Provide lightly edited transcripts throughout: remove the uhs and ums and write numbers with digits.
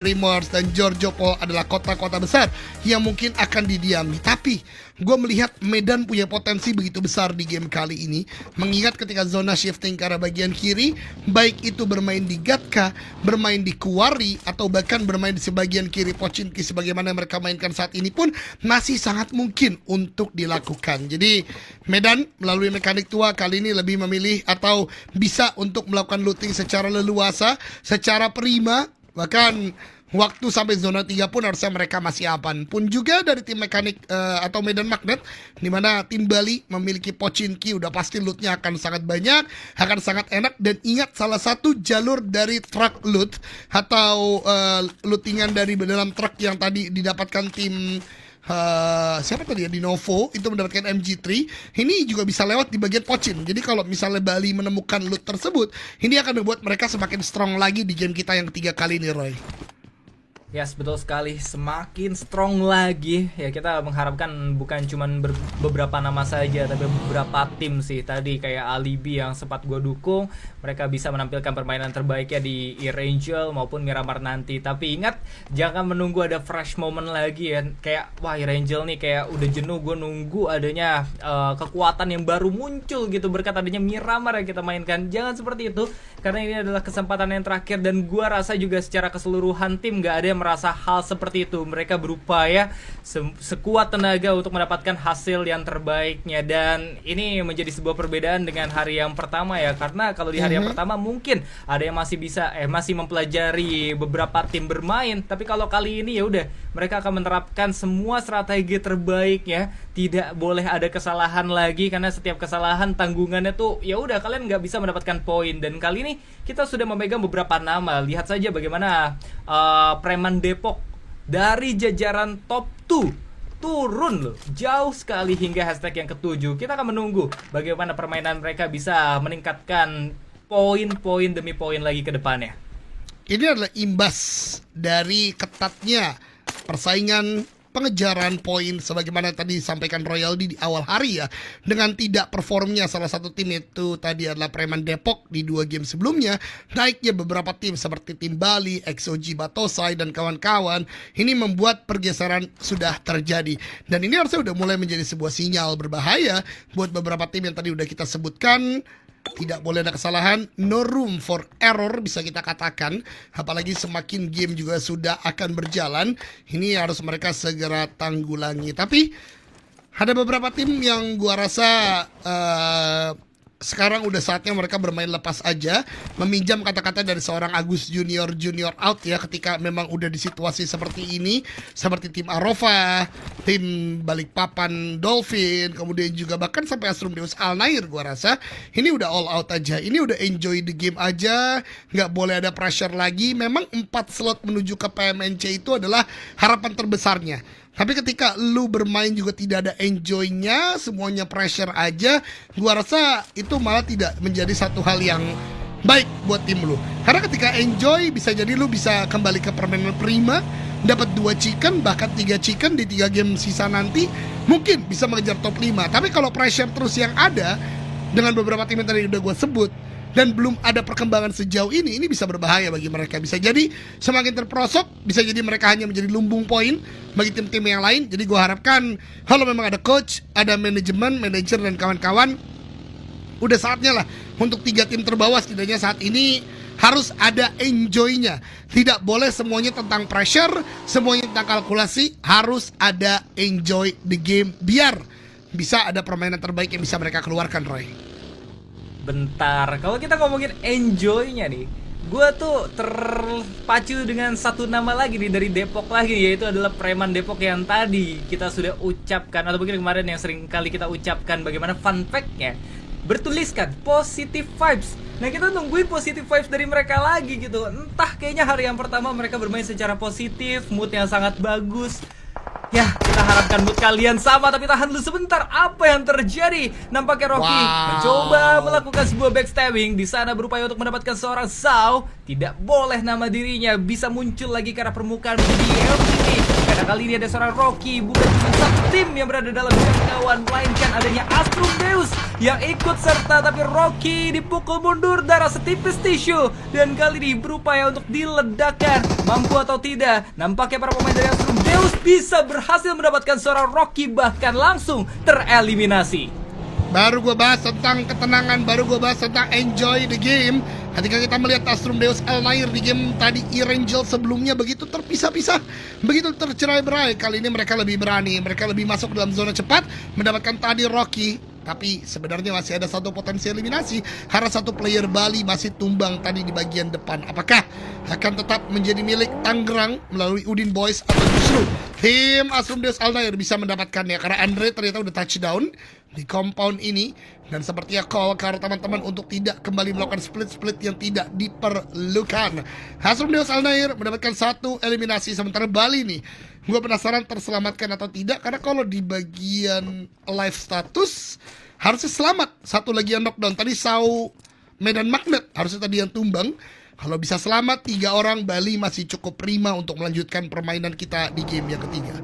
Primors dan Giorgio Paul adalah kota-kota besar yang mungkin akan didiami. Tapi gue melihat Medan punya potensi begitu besar di game kali ini. Mengingat ketika zona shifting ke arah bagian kiri, baik itu bermain di Gatka, bermain di Kuwari, atau bahkan bermain di sebagian kiri Pochinki sebagaimana mereka mainkan saat ini pun masih sangat mungkin untuk dilakukan. Jadi Medan melalui mekanik tua kali ini lebih memilih atau bisa untuk melakukan looting secara leluasa, secara prima. Bahkan waktu sampai zona 3 pun harusnya mereka masih aman. Pun juga dari tim mekanik atau Medan Magnet, di mana tim Bali memiliki Pochinki, udah pasti lootnya akan sangat banyak, akan sangat enak. Dan ingat, salah satu jalur dari truck loot atau lootingan dari dalam truk yang tadi didapatkan tim siapa tadi ya, di Novo itu mendapatkan MG3, ini juga bisa lewat di bagian Pochin. Jadi kalau misalnya Bali menemukan loot tersebut, ini akan membuat mereka semakin strong lagi di game kita yang ketiga kali ini, Roy. Yes, betul sekali. Semakin strong lagi. Ya, kita mengharapkan bukan cuma beberapa nama saja, tapi beberapa tim sih. Tadi kayak Alibi yang sempat gue dukung, mereka bisa menampilkan permainan terbaiknya di E-Rangel maupun Miramar nanti. Tapi ingat, jangan menunggu ada fresh moment lagi ya. Kayak, wah, E-Rangel nih kayak udah jenuh gue nunggu adanya kekuatan yang baru muncul gitu berkat adanya Miramar yang kita mainkan. Jangan seperti itu, karena ini adalah kesempatan yang terakhir. Dan gue rasa juga secara keseluruhan tim gak ada yang merasa hal seperti itu. Mereka berupaya sekuat tenaga untuk mendapatkan hasil yang terbaiknya. Dan ini menjadi sebuah perbedaan dengan hari yang pertama ya. Karena kalau di hari yang pertama mungkin ada yang masih bisa masih mempelajari beberapa tim bermain. Tapi kalau kali ini ya udah, mereka akan menerapkan semua strategi terbaiknya. Tidak boleh ada kesalahan lagi, karena setiap kesalahan tanggungannya tuh ya udah, kalian nggak bisa mendapatkan poin. Dan kali ini kita sudah memegang beberapa nama. Lihat saja bagaimana Preman Depok dari jajaran top 2 turun loh, jauh sekali hingga hashtag yang ke-7. Kita akan menunggu bagaimana permainan mereka bisa meningkatkan poin-poin demi poin lagi ke depannya. Ini adalah imbas dari ketatnya persaingan pengejaran poin sebagaimana tadi disampaikan Royaldi di awal hari ya. Dengan tidak performnya salah satu tim, itu tadi adalah Preman Depok di 2 game sebelumnya, naiknya beberapa tim seperti tim Bali, XOG Batosai dan kawan-kawan, ini membuat pergeseran sudah terjadi. Dan ini harusnya udah mulai menjadi sebuah sinyal berbahaya buat beberapa tim yang tadi udah kita sebutkan. Tidak boleh ada kesalahan, no room for error bisa kita katakan. Apalagi semakin game juga sudah akan berjalan, ini harus mereka segera tanggulangi. Tapi ada beberapa tim yang gua rasa sekarang udah saatnya mereka bermain lepas aja, meminjam kata-kata dari seorang Agus Junior out ya, ketika memang udah di situasi seperti ini, seperti tim Arova, tim Balikpapan Dolphin, kemudian juga bahkan sampai Astrum Deus Alnair. Gua rasa ini udah all out aja, ini udah enjoy the game aja, nggak boleh ada pressure lagi. Memang 4 slot menuju ke PMNC itu adalah harapan terbesarnya. Tapi ketika lu bermain juga tidak ada enjoy-nya, semuanya pressure aja, gua rasa itu malah tidak menjadi satu hal yang baik buat tim lu. Karena ketika enjoy, bisa jadi lu bisa kembali ke permainan prima, dapat 2 chicken, bahkan 3 chicken di 3 game sisa nanti, mungkin bisa mengejar top 5. Tapi kalau pressure terus yang ada, dengan beberapa tim yang tadi udah gua sebut, dan belum ada perkembangan sejauh ini bisa berbahaya bagi mereka. Bisa jadi semakin terperosok, bisa jadi mereka hanya menjadi lumbung poin bagi tim-tim yang lain. Jadi gue harapkan kalau memang ada coach, ada manajemen, manajer dan kawan-kawan, udah saatnya lah untuk 3 tim terbawah setidaknya saat ini harus ada enjoy-nya. Tidak boleh semuanya tentang pressure, semuanya tentang kalkulasi, harus ada enjoy the game biar bisa ada permainan terbaik yang bisa mereka keluarkan, Roy. Bentar, kalau kita ngomongin enjoy-nya nih, gue tuh terpacu dengan satu nama lagi nih dari Depok lagi, yaitu adalah Preman Depok yang tadi kita sudah ucapkan, atau mungkin kemarin yang sering kali kita ucapkan bagaimana fun fact-nya bertuliskan positive vibes. Nah, kita nungguin positive vibes dari mereka lagi gitu. Entah, kayaknya hari yang pertama mereka bermain secara positif, mood yang sangat bagus. Ya, kita harapkan mood kalian sama, tapi tahan dulu sebentar. Apa yang terjadi? Nampaknya Rocky mencoba melakukan sebuah backstabbing. Di sana berupaya untuk mendapatkan seorang Zhao. Tidak boleh nama dirinya bisa muncul lagi ke arah permukaan menjadi LPT. Karena kali ini ada seorang Rocky, bukan cuma satu tim yang berada dalam jangkauan, melainkan adanya Astrum Deus yang ikut serta, tapi Rocky dipukul mundur, darah setipis tisu, dan kali ini berupaya untuk diledakkan. Mampu atau tidak? Nampaknya para pemain dari Astrum Deus bisa berhasil mendapatkan seorang Rocky, bahkan langsung tereliminasi. Baru gue bahas tentang ketenangan, baru gue bahas tentang enjoy the game. Ketika kita melihat Astrum Deus Alnair di game tadi, Erangel sebelumnya begitu terpisah-pisah, begitu tercerai-berai. Kali ini mereka lebih berani, mereka lebih masuk dalam zona cepat, mendapatkan tadi Rocky. Tapi sebenarnya masih ada satu potensi eliminasi karena satu player Bali masih tumbang tadi di bagian depan. Apakah akan tetap menjadi milik Tangerang melalui Udin Boys, atau justru tim Astrum Deus Alnair bisa mendapatkannya karena Andre ternyata udah touchdown di compound ini, dan sepertinya call ke teman-teman untuk tidak kembali melakukan split-split yang tidak diperlukan. Astrum Deus Alnair mendapatkan satu eliminasi, sementara Bali nih, gue penasaran terselamatkan atau tidak, karena kalau di bagian live status harusnya selamat, satu lagi yang knockdown. Tadi Sau Medan Magnet harusnya tadi yang tumbang. Kalau bisa selamat 3 orang, Bali masih cukup prima untuk melanjutkan permainan kita di game yang ketiga.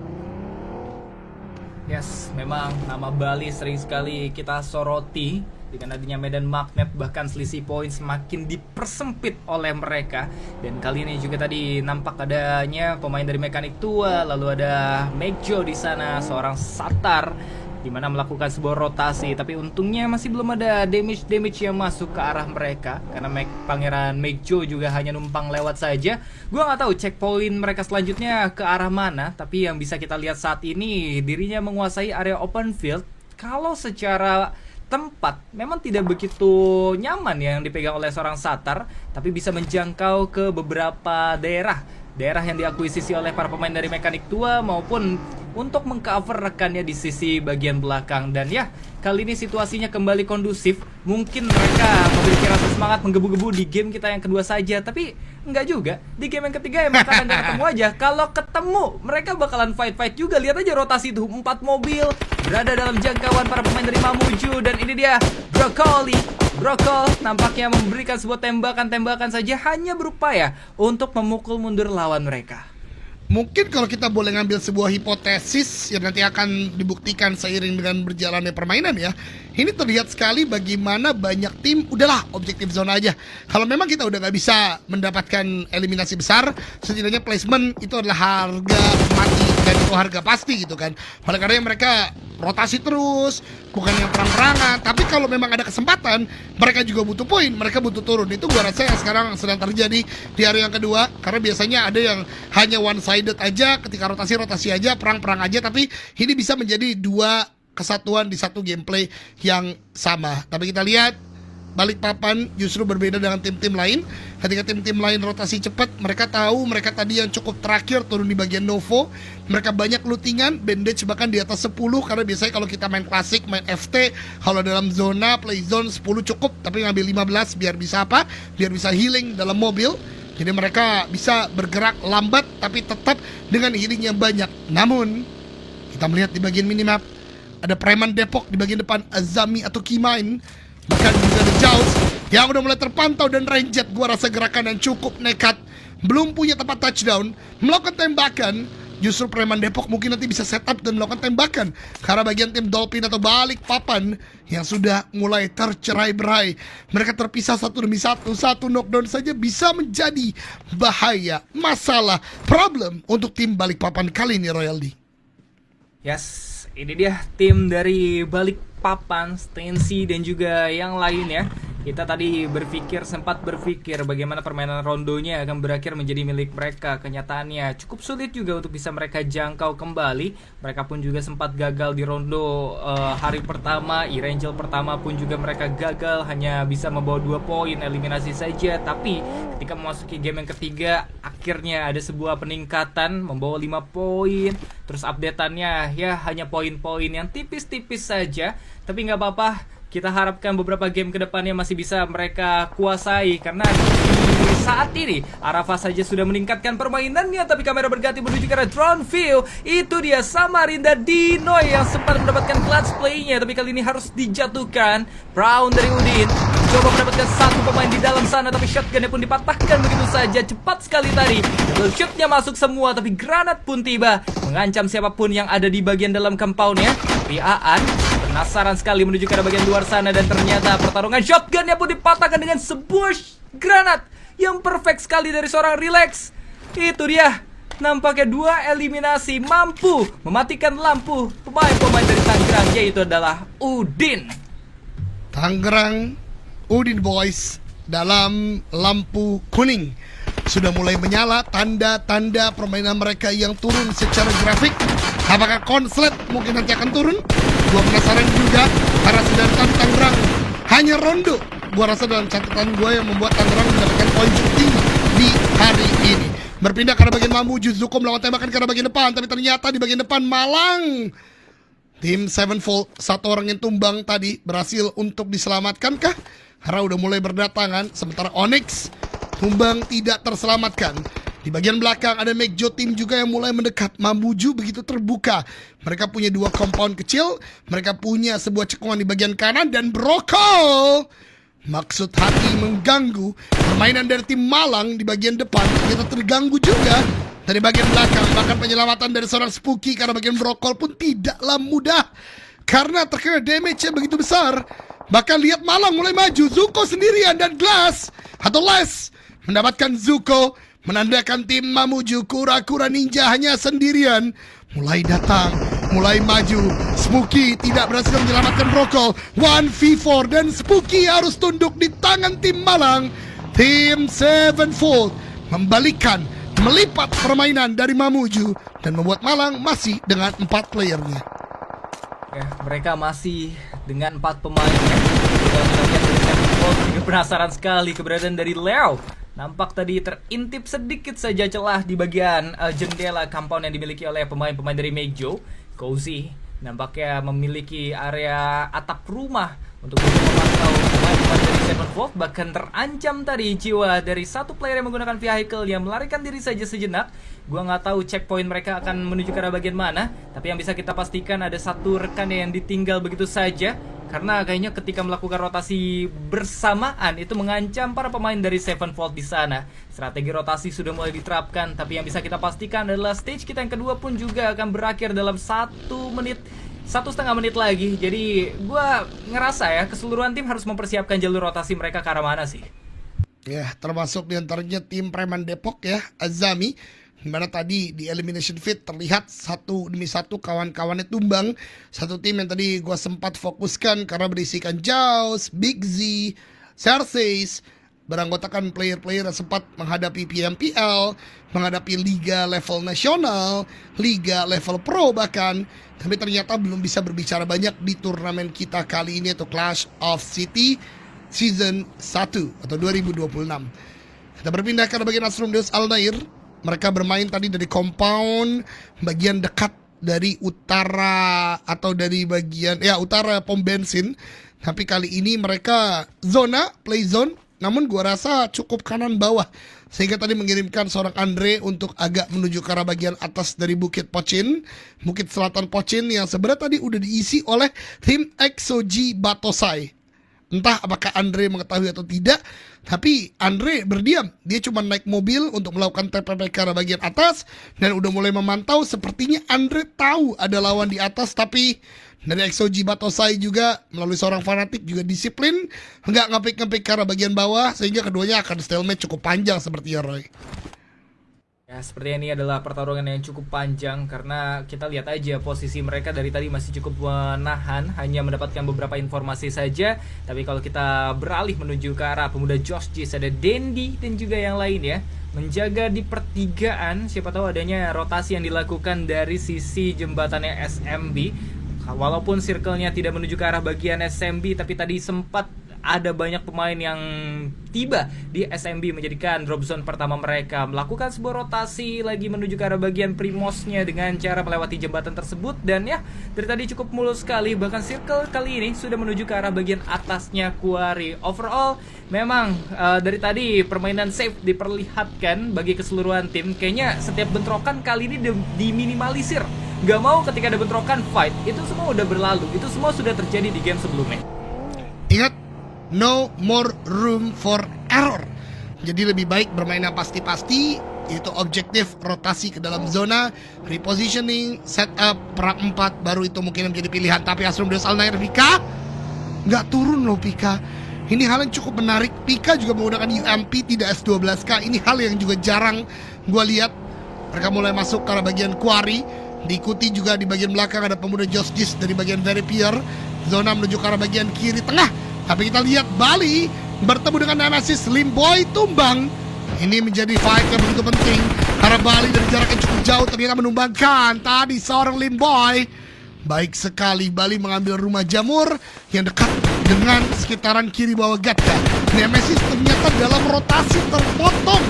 Yes, memang nama Bali sering sekali kita soroti dengan adanya Medan Magnet, bahkan selisih poin semakin dipersempit oleh mereka. Dan kali ini juga tadi nampak adanya pemain dari Mekanik Tua, lalu ada Megjo di sana, seorang Satar, di mana melakukan sebuah rotasi, tapi untungnya masih belum ada damage yang masuk ke arah mereka karena Pangeran Megjo juga hanya numpang lewat saja. Gua nggak tahu checkpoint mereka selanjutnya ke arah mana, tapi yang bisa kita lihat saat ini dirinya menguasai area open field. Kalau secara tempat memang tidak begitu nyaman yang dipegang oleh seorang Satar, tapi bisa menjangkau ke beberapa daerah yang diakuisisi oleh para pemain dari Mekanik Tua, maupun untuk mengcover rekannya di sisi bagian belakang. Dan ya, kali ini situasinya kembali kondusif. Mungkin mereka memiliki rasa semangat menggebu-gebu di game kita yang kedua saja, tapi enggak juga. Di game yang ketiga emang kadang nggak ketemu aja. Kalau ketemu, mereka bakalan fight-fight juga. Lihat aja rotasi itu, 4 mobil berada dalam jangkauan para pemain dari Mamuju. Dan ini dia Brokol nampaknya memberikan sebuah tembakan saja, hanya berupaya untuk memukul mundur lawan mereka. Mungkin kalau kita boleh ngambil sebuah hipotesis yang nanti akan dibuktikan seiring dengan berjalannya permainan ya, ini terlihat sekali bagaimana banyak tim udahlah objektif zona aja. Kalau memang kita udah nggak bisa mendapatkan eliminasi besar, setidaknya placement itu adalah harga mati dan itu harga pasti gitu kan. Oleh karena mereka rotasi terus, bukan yang perang-perangan. Tapi kalau memang ada kesempatan, mereka juga butuh poin, mereka butuh turun. Itu gua rasa yang sekarang sedang terjadi di hari yang kedua. Karena biasanya ada yang hanya one sided aja, ketika rotasi aja, perang-perang aja. Tapi ini bisa menjadi 2 kesatuan di satu gameplay yang sama. Tapi kita lihat Balikpapan justru berbeda dengan tim-tim lain. Ketika tim-tim lain rotasi cepat, mereka tahu mereka tadi yang cukup terakhir turun di bagian Novo. Mereka banyak lootingan, bandage bahkan di atas 10. Karena biasanya kalau kita main klasik, main FT, kalau dalam zona, play zone 10 cukup. Tapi ngambil 15 biar bisa apa? Biar bisa healing dalam mobil. Jadi mereka bisa bergerak lambat tapi tetap dengan healing yang banyak. Namun, kita melihat di bagian minimap, ada preman Depok di bagian depan, Azami atau Kimain. Bahkan juga ada Jaws yang udah mulai terpantau, dan Ranger gua rasa gerakan yang cukup nekat, belum punya tempat touchdown, melakukan tembakan. Justru preman Depok mungkin nanti bisa setup dan melakukan tembakan karena bagian tim Dolphin atau Balikpapan yang sudah mulai tercerai-berai. Mereka terpisah satu demi satu knockdown saja bisa menjadi bahaya, masalah, problem untuk tim Balikpapan kali ini, Royaldi. Yes, ini dia tim dari Balikpapan, Stensi dan juga yang lain ya. Kita tadi sempat berpikir bagaimana permainan rondonya akan berakhir menjadi milik mereka. Kenyataannya cukup sulit juga untuk bisa mereka jangkau kembali. Mereka pun juga sempat gagal di rondo hari pertama. Erangel pertama pun juga mereka gagal, hanya bisa membawa 2 poin eliminasi saja. Tapi ketika memasuki game yang ketiga, akhirnya ada sebuah peningkatan membawa 5 poin. Terus updateannya ya hanya poin-poin yang tipis-tipis saja. Tapi nggak apa-apa. Kita harapkan beberapa game ke depannya masih bisa mereka kuasai. Karena di saat ini Arafah saja sudah meningkatkan permainannya. Tapi kamera berganti menuju ke arah drone view. Itu dia Samarinda Dinoy yang sempat mendapatkan clutch play-nya. Tapi kali ini harus dijatuhkan. Brown dari Udin coba mendapatkan 1 pemain di dalam sana. Tapi shotgunnya pun dipatahkan begitu saja. Cepat sekali tadi. Double shootnya masuk semua. Tapi granat pun tiba mengancam siapapun yang ada di bagian dalam compound-nya. Tapi Aan penasaran sekali menuju ke arah bagian luar sana, dan ternyata pertarungan shotgunnya pun dipatahkan dengan sebuah granat yang perfect sekali dari seorang Relax. Itu dia, nampaknya 2 eliminasi mampu mematikan lampu pemain-pemain dari Tangerang, yaitu adalah Udin. Tangerang Udin Boys dalam lampu kuning sudah mulai menyala, tanda-tanda permainan mereka yang turun secara grafik. Apakah konslet mungkin nanti akan turun? Gua penasaran juga, karena sedangkan Tangerang hanya rondo. Gua rasa dalam catatan gue yang membuat Tangerang mendapatkan poin cukup tinggi di hari ini. Berpindah ke arah bagian Mamuju, Zuko melawan tembakan ke arah bagian depan, tapi ternyata di bagian depan Malang. Tim Sevenfold, satu orang yang tumbang tadi berhasil untuk diselamatkan kah? Karena udah mulai berdatangan, sementara Onyx tumbang tidak terselamatkan. Di bagian belakang ada Megjo tim juga yang mulai mendekat. Mamuju begitu terbuka. Mereka punya 2 compound kecil. Mereka punya sebuah cekungan di bagian kanan. Dan Brokol, maksud hati mengganggu permainan dari tim Malang di bagian depan. Ternyata terganggu juga dari bagian belakang. Bahkan penyelamatan dari seorang Spooky karena bagian Brokol pun tidaklah mudah, karena terkena damage yang begitu besar. Bahkan lihat Malang mulai maju. Zuko sendirian dan Glass atau Les mendapatkan Zuko, menandakan tim Mamuju kura-kura ninja hanya sendirian. Mulai datang, mulai maju. Spooky tidak berhasil menyelamatkan Brokol. 1v4 dan Spooky harus tunduk di tangan tim Malang. Tim Sevenfold membalikan, melipat permainan dari Mamuju dan membuat Malang masih dengan 4 playernya. Ya, mereka masih dengan 4 pemain ya. Dalam bagian dari Sevenfold juga penasaran sekali keberadaan dari Leo. Nampak tadi terintip sedikit saja celah di bagian jendela compound yang dimiliki oleh pemain-pemain dari Megjo. Cozy nampaknya memiliki area atap rumah untuk bisa memantau pemain-pemain dari Sevenfold. Bahkan terancam tadi jiwa dari satu player yang menggunakan vehicle yang melarikan diri saja sejenak. Gua nggak tahu checkpoint mereka akan menuju ke arah bagian mana, tapi yang bisa kita pastikan ada satu rekan yang ditinggal begitu saja. Karena kayaknya ketika melakukan rotasi bersamaan itu mengancam para pemain dari Sevenfold di sana. Strategi rotasi sudah mulai diterapkan, tapi yang bisa kita pastikan adalah stage kita yang kedua pun juga akan berakhir dalam 1 menit, 1,5 menit lagi. Jadi gue ngerasa ya keseluruhan tim harus mempersiapkan jalur rotasi mereka ke arah mana sih. Ya, termasuk diantaranya tim Preman Depok ya, Azami. Dimana tadi di elimination fit terlihat satu demi satu kawan-kawannya tumbang. Satu tim yang tadi gue sempat fokuskan karena berisikan Jaws, Big Z, Cersei, beranggotakan player-player yang sempat menghadapi PMPL, menghadapi liga level nasional, liga level pro bahkan. Tapi ternyata belum bisa berbicara banyak di turnamen kita kali ini, yaitu Clash of City Season 1 atau 2026. Kita berpindah ke bagian Astrum Deus Alnair. Mereka bermain tadi dari compound bagian dekat dari utara atau dari bagian utara pom bensin. Tapi kali ini mereka zona, play zone. Namun gua rasa cukup kanan bawah. Sehingga tadi mengirimkan seorang Andre untuk agak menuju ke arah bagian atas dari Bukit Pochin, Bukit Selatan Pochin, yang sebenarnya tadi udah diisi oleh tim Exoji Batosai. Entah apakah Andre mengetahui atau tidak, tapi Andre berdiam. Dia cuma naik mobil untuk melakukan TPP ke arah bagian atas dan udah mulai memantau. Sepertinya Andre tahu ada lawan di atas, tapi dari Exoji Batosai juga melalui seorang fanatik juga disiplin, nggak ngepik-ngepik ke arah bagian bawah, sehingga keduanya akan stalemate cukup panjang seperti ya, Roy. Ya, sepertinya ini adalah pertarungan yang cukup panjang karena kita lihat aja posisi mereka dari tadi masih cukup menahan, hanya mendapatkan beberapa informasi saja. Tapi kalau kita beralih menuju ke arah pemuda Josh Gis, ada Dendi dan juga yang lain ya, menjaga di pertigaan. Siapa tahu adanya rotasi yang dilakukan dari sisi jembatannya SMB. Walaupun circle-nya tidak menuju ke arah bagian SMB, tapi tadi sempat ada banyak pemain yang tiba di SMB menjadikan drop zone pertama mereka. Melakukan sebuah rotasi lagi menuju ke arah bagian primosnya dengan cara melewati jembatan tersebut. Dan ya, dari tadi cukup mulus sekali. Bahkan circle kali ini sudah menuju ke arah bagian atasnya Quarry. Overall, memang dari tadi permainan safe diperlihatkan bagi keseluruhan tim. Kayaknya setiap bentrokan kali ini diminimalisir. Gak mau ketika ada bentrokan fight. Itu semua udah berlalu. Itu semua sudah terjadi di game sebelumnya. Ingat, no more room for error. Jadi lebih baik bermain yang pasti-pasti, yaitu objektif rotasi ke dalam zona, repositioning, setup, perang 4, baru itu mungkin menjadi pilihan. Tapi Astrum Deus Alnair Pika nggak turun loh Pika. Ini hal yang cukup menarik. Pika juga menggunakan UMP, tidak S12K. Ini hal yang juga jarang gue lihat. Mereka mulai masuk ke arah bagian quarry. Diikuti juga di bagian belakang ada pemuda Josh Gis dari bagian Very Pure. Zona menuju ke arah bagian kiri tengah. Tapi kita lihat Bali bertemu dengan Nemesis. Limboy tumbang. Ini menjadi fight yang begitu penting karena Bali dari jarak yang cukup jauh ternyata menumbangkan tadi seorang Limboy. Baik sekali, Bali mengambil rumah jamur yang dekat dengan sekitaran kiri bawah Gatka. Nemesis ternyata dalam rotasi terpotong.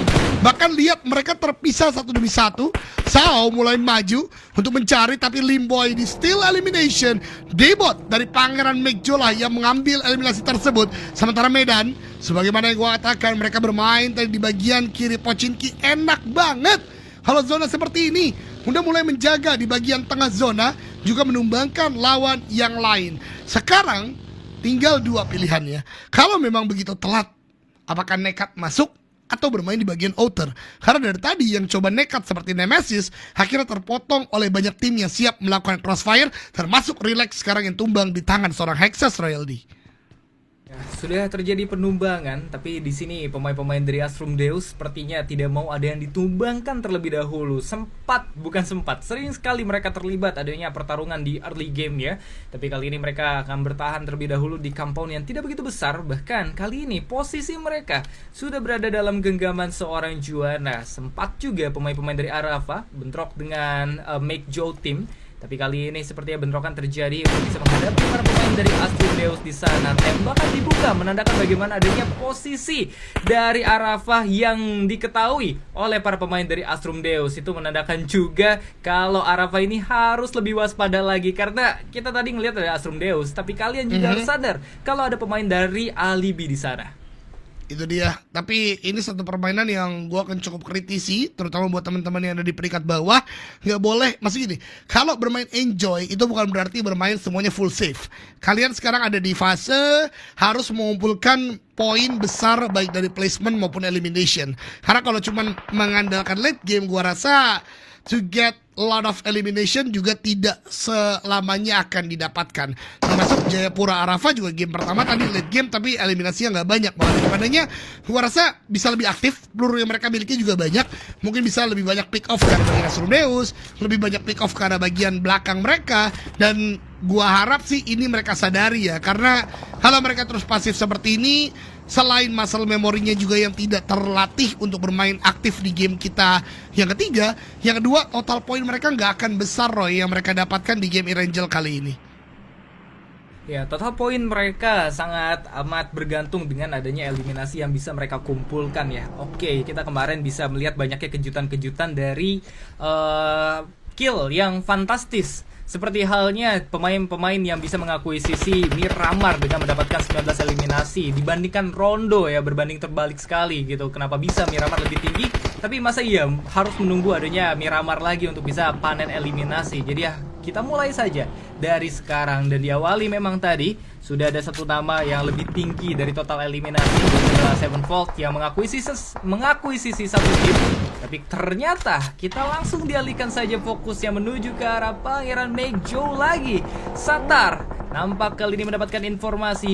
Bahkan lihat mereka terpisah satu demi satu. Sao mulai maju untuk mencari, tapi Limboy di still elimination. Debot dari Pangeran Megjola yang mengambil eliminasi tersebut. Sementara Medan, sebagaimana yang gua katakan, mereka bermain tadi di bagian kiri Pochinki. Enak banget kalau zona seperti ini. Udah mulai menjaga di bagian tengah zona, juga menumbangkan lawan yang lain. Sekarang tinggal dua pilihannya. Kalau memang begitu telat, apakah nekat masuk atau bermain di bagian outer? Karena dari tadi yang coba nekat seperti Nemesis akhirnya terpotong oleh banyak tim yang siap melakukan crossfire, termasuk Relax sekarang yang tumbang di tangan seorang Hexas Royalty. Ya, sudah terjadi penumbangan, tapi di sini pemain-pemain dari Astrum Deus sepertinya tidak mau ada yang ditumbangkan terlebih dahulu. Sering sekali mereka terlibat adanya pertarungan di early game ya. Tapi kali ini mereka akan bertahan terlebih dahulu di compound yang tidak begitu besar. Bahkan kali ini posisi mereka sudah berada dalam genggaman seorang Juana. Sempat juga pemain-pemain dari Arava bentrok dengan Make Joe Team. Tapi kali ini sepertinya bentrokan terjadi untuk bisa menghadapi para pemain dari Astrum Deus di sana. Tembakan dibuka menandakan bagaimana adanya posisi dari Arafah yang diketahui oleh para pemain dari Astrum Deus. Itu menandakan juga kalau Arafah ini harus lebih waspada lagi. Karena kita tadi ngelihat dari Astrum Deus, tapi kalian juga harus sadar kalau ada pemain dari Alibi di sana. Itu dia. Tapi ini satu permainan yang gue akan cukup kritisi, terutama buat teman-teman yang ada di peringkat bawah. Nggak boleh, masih gini, kalau bermain enjoy itu bukan berarti bermain semuanya full save. Kalian sekarang ada di fase harus mengumpulkan poin besar baik dari placement maupun elimination. Karena kalau cuma mengandalkan late game, gue rasa to get a lot of elimination juga tidak selamanya akan didapatkan. Termasuk Jayapura Arafah juga game pertama tadi late game tapi eliminasinya nggak banyak. Malah daripadanya gua rasa bisa lebih aktif, peluru yang mereka miliki juga banyak. Mungkin bisa lebih banyak pick off karena bagian Astrum Deus, lebih banyak pick off karena bagian belakang mereka. Dan gua harap sih ini mereka sadari ya, karena kalau mereka terus pasif seperti ini, selain muscle memorinya juga yang tidak terlatih untuk bermain aktif di game kita yang ketiga, yang kedua total poin mereka nggak akan besar Roy yang mereka dapatkan di game Erangel kali ini. Ya, total poin mereka sangat amat bergantung dengan adanya eliminasi yang bisa mereka kumpulkan ya. Oke, kita kemarin bisa melihat banyaknya kejutan-kejutan dari kill yang fantastis. Seperti halnya pemain-pemain yang bisa mengakuisisi Miramar dengan mendapatkan 19 eliminasi dibandingkan Rondo ya, berbanding terbalik sekali gitu. Kenapa bisa Miramar lebih tinggi? Tapi masa iya harus menunggu adanya Miramar lagi untuk bisa panen eliminasi. Jadi ya kita mulai saja dari sekarang. Dan diawali memang tadi sudah ada satu nama yang lebih tinggi dari total eliminasi, adalah Sevenfold yang mengakuisisi satu tim. Tapi ternyata kita langsung dialihkan saja fokusnya menuju ke arah Pangeran Make Joe lagi. Satar nampak kali ini mendapatkan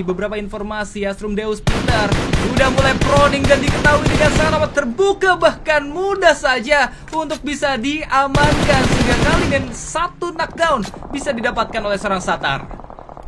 beberapa informasi Astrum Deus Peter udah mulai proning dan diketahui dengan sangat amat terbuka, bahkan mudah saja untuk bisa diamankan sehingga kali ini satu knockdown bisa didapatkan oleh seorang Satar.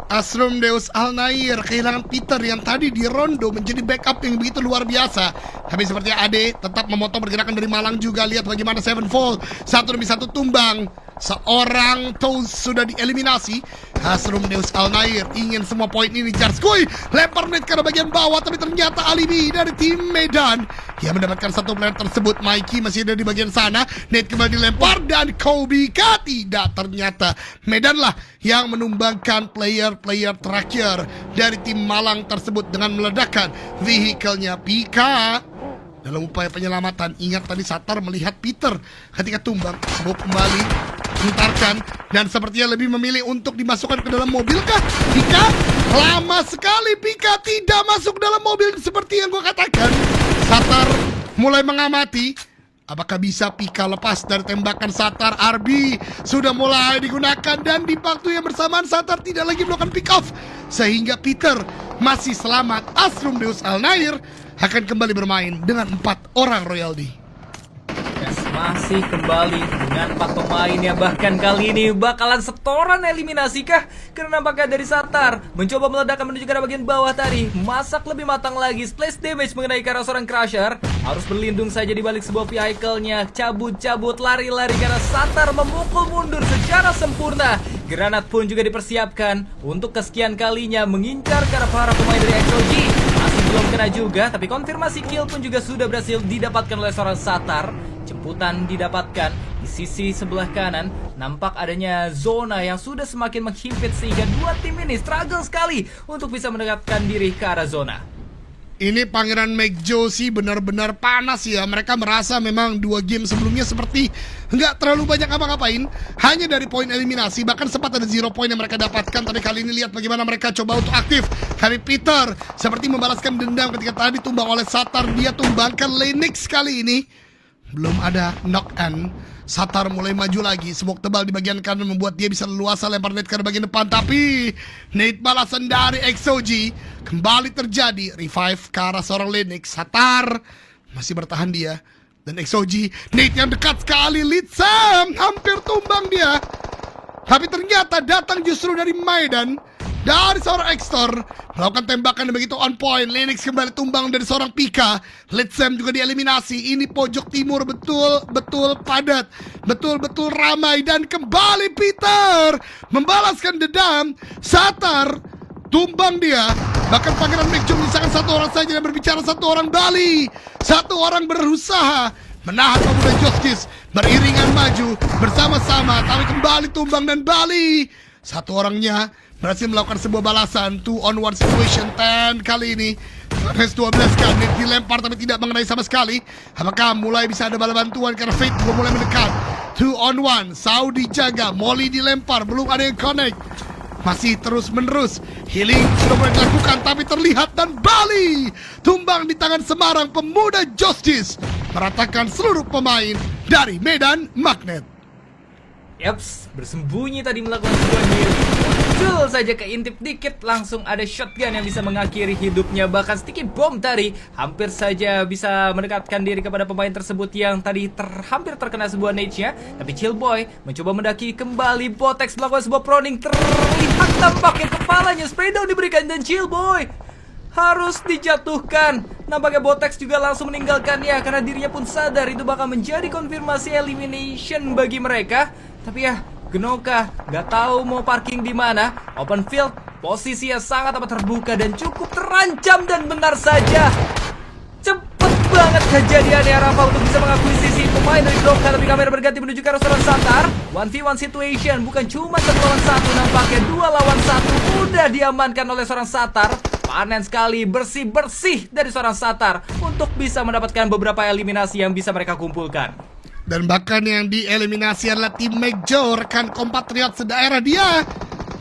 Astrum Deus Alnair kehilangan Peter yang tadi di Rondo menjadi backup yang begitu luar biasa. Tapi seperti Ade tetap memotong pergerakan dari Malang juga. Lihat bagaimana Sevenfold satu demi satu tumbang. Seorang Toes sudah dieliminasi. Astrum Deus Alnair ingin semua poin ini charge. Kuy, lempar net ke bagian bawah, tapi ternyata Alibi dari tim Medan yang mendapatkan satu player tersebut. Mikey masih ada di bagian sana. Net kembali dilempar dan Kobika tidak. Ternyata Medan lah yang menumbangkan player terakhir dari tim Malang tersebut dengan meledakkan vehicle-nya. Pika dalam upaya penyelamatan. Ingat tadi Satar melihat Peter ketika tumbang. Sebab kembali mentarkan dan sepertinya lebih memilih untuk dimasukkan ke dalam mobil kah? Pika lama sekali Pika tidak masuk dalam mobil seperti yang gue katakan. Satar mulai mengamati Apakah bisa Pika lepas dari tembakan Satar? RB sudah mulai digunakan dan di waktu yang bersamaan Satar tidak lagi melakukan pick off, sehingga Peter masih selamat. Asrum Deus Alnair akan kembali bermain dengan 4 orang royalty. Yes, masih kembali dengan 4 pemain ya. Bahkan kali ini bakalan setoran eliminasi kah? Karena nampaknya dari Satar mencoba meledakkan menuju ke arah bagian bawah tadi. Masak lebih matang lagi, splash damage mengenai ke arah seorang Crusher. Harus berlindung saja di balik sebuah vehicle-nya. Cabut-cabut, lari-lari karena Satar memukul mundur secara sempurna. Granat pun juga dipersiapkan untuk kesekian kalinya mengincar ke arah para pemain dari XOG. Masih belum kena juga, tapi konfirmasi kill pun juga sudah berhasil didapatkan oleh seorang Satar. Jemputan didapatkan di sisi sebelah kanan. Nampak adanya zona yang sudah semakin menghimpit sehingga dua tim ini struggle sekali untuk bisa mendekatkan diri ke arah zona. Ini Pangeran McJo sih benar-benar panas ya. Mereka merasa memang 2 game sebelumnya seperti nggak terlalu banyak apa-ngapain, hanya dari poin eliminasi. Bahkan sempat ada 0 poin yang mereka dapatkan. Tapi kali ini lihat bagaimana mereka coba untuk aktif. Kali Peter seperti membalaskan dendam ketika tadi tumbang oleh Satar. Dia tumbangkan Lennox kali ini. Belum ada knock-on. Satar mulai maju lagi. Smoke tebal di bagian kanan membuat dia bisa leluasa lempar nade ke bagian depan. Tapi nade balasan dari XOG kembali terjadi. Revive ke arah seorang Lennox. Satar masih bertahan dia. Dan XOG nade yang dekat sekali. Litsam hampir tumbang dia. Tapi ternyata datang justru dari Maidan, dari seorang Extor, melakukan tembakan yang begitu on point. Lennox kembali tumbang dari seorang Pika. Litsam juga dieliminasi. Ini pojok timur betul-betul padat, betul-betul ramai. Dan kembali Peter membalaskan dendam. Satar tumbang dia. Bahkan Pangeran McJo menyisakan 1 orang saja dan berbicara 1 orang Bali. 1 orang berusaha menahan pemuda Justice. Beriringan maju bersama-sama, tapi kembali tumbang dan Bali. 1 orangnya berhasil melakukan sebuah balasan 2-on-1 situation. 10 kali ini Race 12 kali dilempar tapi tidak mengenai sama sekali. Apakah mulai bisa ada bala bantuan karena Fate juga mulai mendekat. 2-on-1 Saudi jaga, Molly dilempar, belum ada yang connect. Masih terus menerus healing sudah mulai dilakukan tapi terlihat. Dan Bali tumbang di tangan Semarang. Pemuda Justice meratakan seluruh pemain dari Medan Magnet. Yaps, bersembunyi tadi melakukan sebuah heal. Muncul saja keintip dikit, langsung ada shotgun yang bisa mengakhiri hidupnya. Bahkan sticky bomb tadi hampir saja bisa mendekatkan diri kepada pemain tersebut yang tadi hampir terkena sebuah nade-nya. Tapi Chillboy mencoba mendaki kembali. Botex melakukan sebuah proning. Terlihat tampaknya kepalanya spray down diberikan dan Chillboy harus dijatuhkan. Nampaknya Botex juga langsung meninggalkannya karena dirinya pun sadar itu bakal menjadi konfirmasi elimination bagi mereka. Tapi ya, Genoka gak tahu mau parking di mana. Open field, posisinya sangat amat terbuka dan cukup terancam. Dan benar saja, cepet banget kejadiannya Rafa untuk bisa mengakuisisi pemain dari Genoka. Tapi kamera berganti menuju ke arah seorang Satar. 1v1 situation, bukan cuma 1 lawan 1. Nampaknya 2 lawan 1 mudah diamankan oleh seorang Satar. Panen sekali, bersih-bersih dari seorang Satar untuk bisa mendapatkan beberapa eliminasi yang bisa mereka kumpulkan. Dan bahkan yang dieliminasi adalah tim McJo, rekan kompatriot sedaerah dia.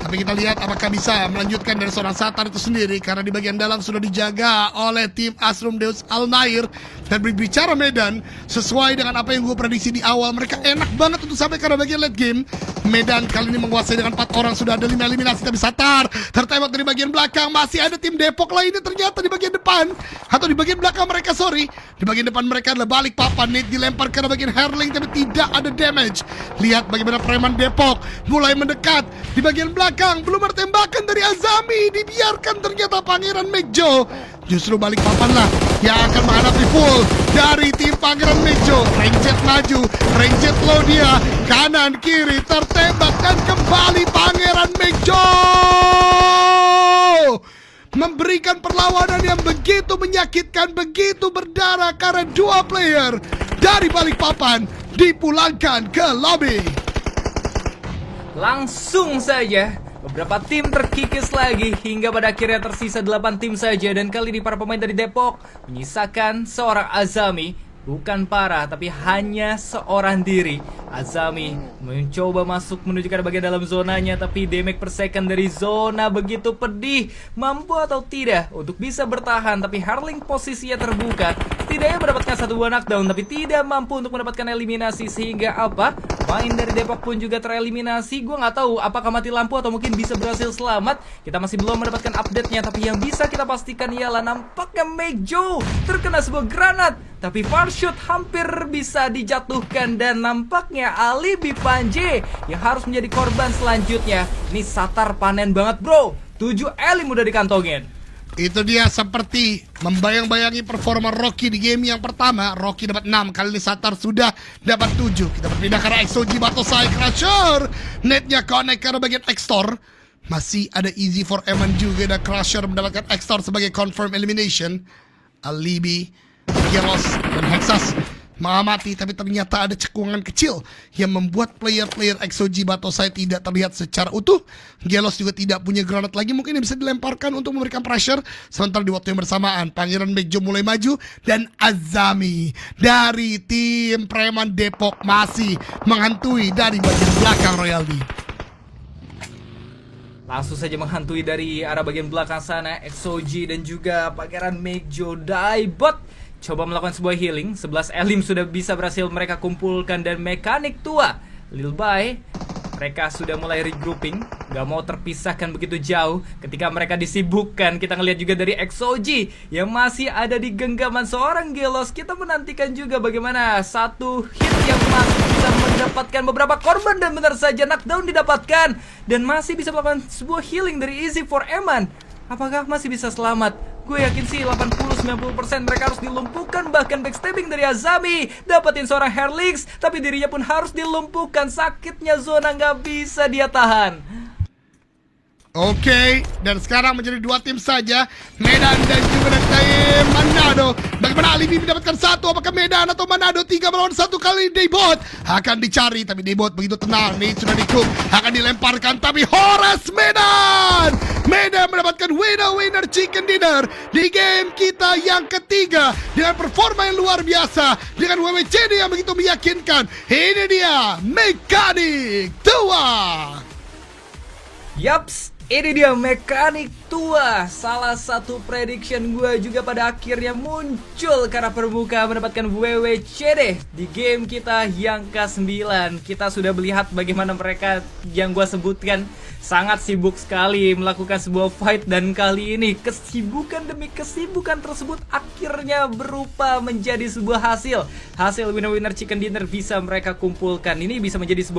Tapi kita lihat apakah bisa melanjutkan dari seorang Satar itu sendiri, karena di bagian dalam sudah dijaga oleh tim Asrum Deus Alnair. Dan berbicara Medan, sesuai dengan apa yang gue prediksi di awal, mereka enak banget untuk sampai ke bagian late game. Medan kali ini menguasai dengan 4 orang, sudah ada 5 eliminasi. Tapi Satar tertembak dari bagian belakang. Masih ada tim Depok lainnya ternyata di bagian depan, atau di bagian belakang mereka, sorry. Di bagian depan mereka adalah balik papan. Nate dilempar ke bagian Herling tapi tidak ada damage. Lihat bagaimana preman Depok mulai mendekat di bagian belakang. Belum ada tembakan dari Azami, dibiarkan ternyata Pangeran McJo. Justru balik papan lah yang akan menghadapi full dari tim Pangeran McJo. Ranger maju, Ranger low dia, kanan kiri tertembak. Dan kembali Pangeran McJo memberikan perlawanan yang begitu menyakitkan, begitu berdarah, karena 2 player dari balik papan dipulangkan ke lobby. Langsung saja beberapa tim terkikis lagi hingga pada akhirnya tersisa 8 tim saja. Dan kali ini para pemain dari Depok menyisakan seorang Azami bukan parah, tapi hanya seorang diri. Azami mencoba masuk menuju ke bagian dalam zonanya, tapi damage per second dari zona begitu pedih. Mampu atau tidak untuk bisa bertahan, tapi Herling posisinya terbuka. Setidaknya mendapatkan satu buah knockdown, tapi tidak mampu untuk mendapatkan eliminasi. Sehingga apa? Main dari Depok pun juga tereliminasi. Gue nggak tahu apakah mati lampu atau mungkin bisa berhasil selamat. Kita masih belum mendapatkan update-nya, tapi yang bisa kita pastikan ialah nampaknya Mejo terkena sebuah granat. Tapi Farshot hampir bisa dijatuhkan dan nampaknya Alibi Panje yang harus menjadi korban selanjutnya. Ini Satar panen banget bro. 7 elim udah dikantongin. Itu dia seperti membayang-bayangi performa Rocky di game yang pertama. Rocky dapat 6, kali ini Satar sudah dapat 7. Kita berpindah ke arah Exoji Batosai Crusher. Netnya connect ke arah bagian Extor. Masih ada easy for Eman juga, dan Crusher mendapatkan Extor sebagai confirm elimination. Alibi, Gelos, dan Hexas mengamati, tapi ternyata ada cekungan kecil yang membuat player-player Exoji Batosai tidak terlihat secara utuh. Gelos juga tidak punya granat lagi mungkin yang bisa dilemparkan untuk memberikan pressure. Sementara di waktu yang bersamaan Pangeran Mejo mulai maju, dan Azami dari tim Preman Depok masih menghantui dari bagian belakang Royalty. Langsung saja menghantui dari arah bagian belakang sana Exoji dan juga Pangeran Mejo Daibot coba melakukan sebuah healing. 11 elim sudah bisa berhasil mereka kumpulkan, dan mekanik tua Lil Bai mereka sudah mulai regrouping, gak mau terpisahkan begitu jauh ketika mereka disibukkan. Kita ngelihat juga dari Exoji yang masih ada di genggaman seorang Gelos. Kita menantikan juga bagaimana satu hit yang masih bisa mendapatkan beberapa korban, dan benar saja knockdown didapatkan dan masih bisa melakukan sebuah healing dari Easy for Eman. Apakah masih bisa selamat? Gue yakin sih 80-90% mereka harus dilumpuhkan. Bahkan backstabbing dari Azami dapetin seorang Herlix, tapi dirinya pun harus dilumpuhkan. Sakitnya zona nggak bisa dia tahan. Oke, dan sekarang menjadi 2 tim saja, Medan dan juga tim Manado. Bagaimana Alibi mendapatkan 1? Apakah Medan atau Manado? 3 melawan 1 kali. Daybot akan dicari, tapi Daybot begitu tenang. Nih sudah dikuk, akan dilemparkan, tapi Horace Medan mendapatkan winner chicken dinner di game kita yang ketiga dengan performa yang luar biasa, dengan WWCD yang begitu meyakinkan. Ini dia mekanik tua. Yaps, ini dia mekanik tua. Salah satu prediction gue juga pada akhirnya muncul karena permukaan mendapatkan WWCD di game kita yang ke-9. Kita sudah melihat bagaimana mereka yang gue sebutkan sangat sibuk sekali melakukan sebuah fight, dan kali ini kesibukan demi kesibukan tersebut akhirnya berupa menjadi sebuah hasil winner chicken dinner bisa mereka kumpulkan. Ini bisa menjadi sebuah